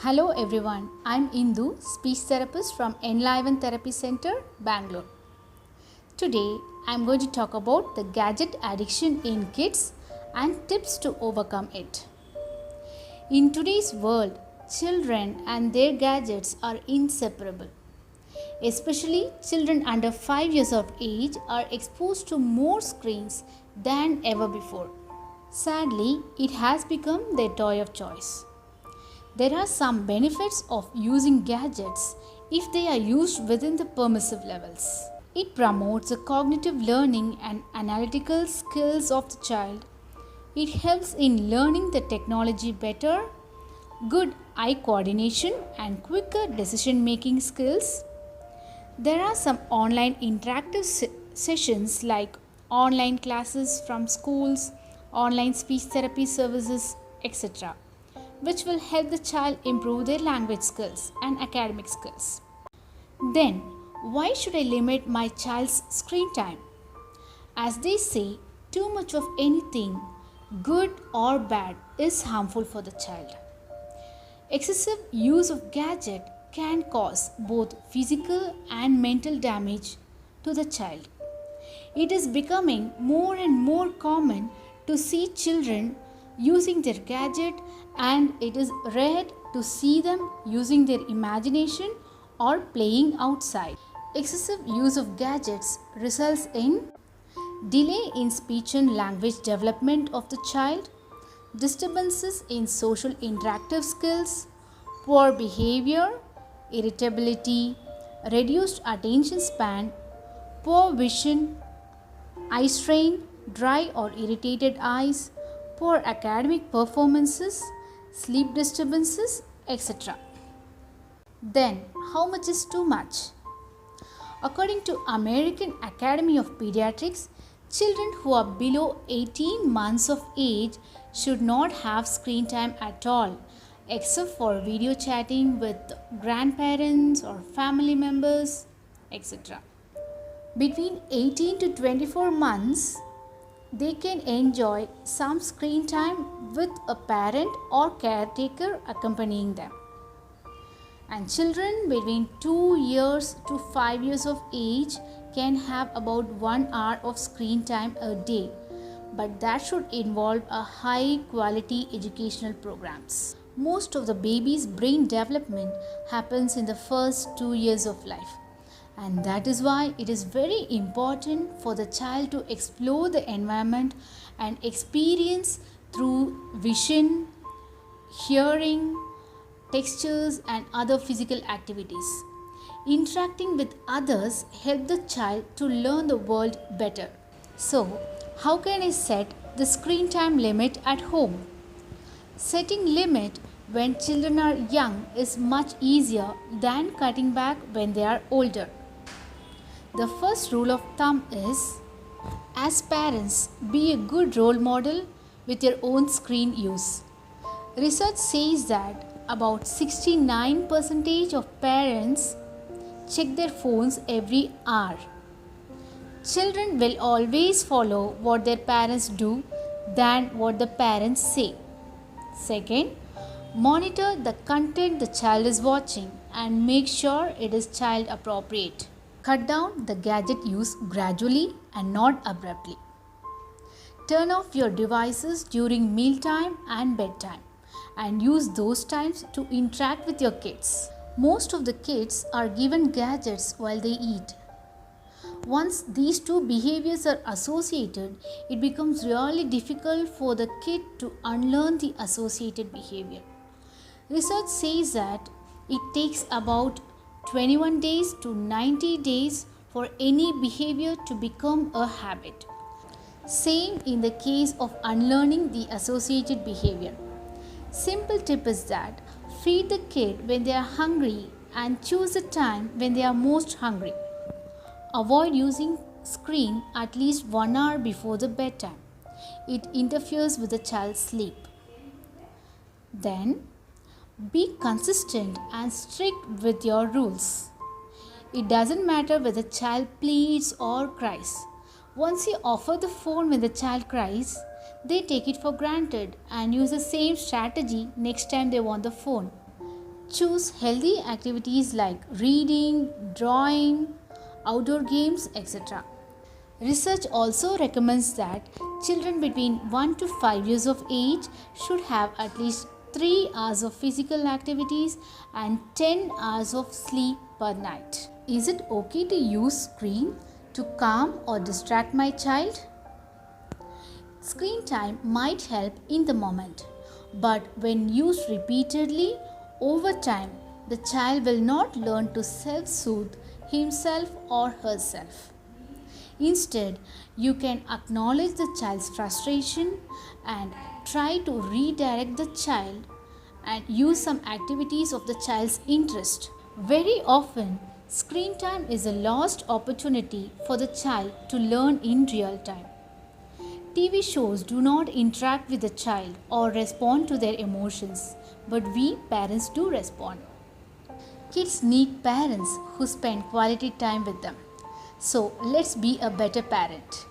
Hello everyone, I'm Indu, speech therapist from Enliven Therapy Center, Bangalore. Today, I'm going to talk about the gadget addiction in kids and tips to overcome it. In today's world, children and their gadgets are inseparable. Especially children under 5 years of age are exposed to more screens than ever before. Sadly, it has become their toy of choice. There are some benefits of using gadgets if they are used within the permissive levels. It promotes the cognitive learning and analytical skills of the child. It helps in learning the technology better, good eye coordination and quicker decision making skills. There are some online interactive sessions like online classes from schools, online speech therapy services, etc., which will help the child improve their language skills and academic skills. Then, why should I limit my child's screen time? As they say, too much of anything, good or bad, is harmful for the child. Excessive use of gadget can cause both physical and mental damage to the child. It is becoming more and more common to see children using their gadget, and it is rare to see them using their imagination or playing outside. Excessive use of gadgets results in delay in speech and language development of the child, disturbances in social interactive skills, poor behavior, irritability, reduced attention span, poor vision, eye strain, dry or irritated eyes, poor academic performances, sleep disturbances, etc. Then, how much is too much? According to American Academy of Pediatrics, children who are below 18 months of age should not have screen time at all, except for video chatting with grandparents or family members, etc. Between 18 to 24 months, they can enjoy some screen time with a parent or caretaker accompanying them. And children between 2 years to 5 years of age can have about 1 hour of screen time a day, but that should involve a high quality educational programs. Most of the baby's brain development happens in the first 2 years of life. And that is why it is very important for the child to explore the environment and experience through vision, hearing, textures and other physical activities. Interacting with others help the child to learn the world better. So, how can I set the screen time limit at home? Setting limit when children are young is much easier than cutting back when they are older. The first rule of thumb is, as parents, be a good role model with your own screen use. Research says that about 69% of parents check their phones every hour. Children will always follow what their parents do than what the parents say. Second, monitor the content the child is watching and make sure it is child appropriate. Cut down the gadget use gradually and not abruptly. Turn off your devices during mealtime and bedtime and use those times to interact with your kids. Most of the kids are given gadgets while they eat. Once these two behaviors are associated, it becomes really difficult for the kid to unlearn the associated behavior. Research says that it takes about 21 days to 90 days for any behavior to become a habit. Same in the case of unlearning the associated behavior. Simple tip is that feed the kid when they are hungry and choose a time when they are most hungry. Avoid using screen at least 1 hour before the bedtime. It interferes with the child's sleep. Then, be consistent and strict with your rules. It doesn't matter whether the child pleads or cries. Once you offer the phone when the child cries, they take it for granted and use the same strategy next time they want the phone. Choose healthy activities like reading, drawing, outdoor games, etc. Research also recommends that children between 1 to 5 years of age should have at least 3 hours of physical activities and 10 hours of sleep per night. Is it okay to use screen to calm or distract my child? Screen time might help in the moment, but when used repeatedly, over time, the child will not learn to self soothe himself or herself. Instead, you can acknowledge the child's frustration and try to redirect the child and use some activities of the child's interest. Very often, screen time is a lost opportunity for the child to learn in real time. TV shows do not interact with the child or respond to their emotions, but we parents do respond. Kids need parents who spend quality time with them. So let's be a better parent.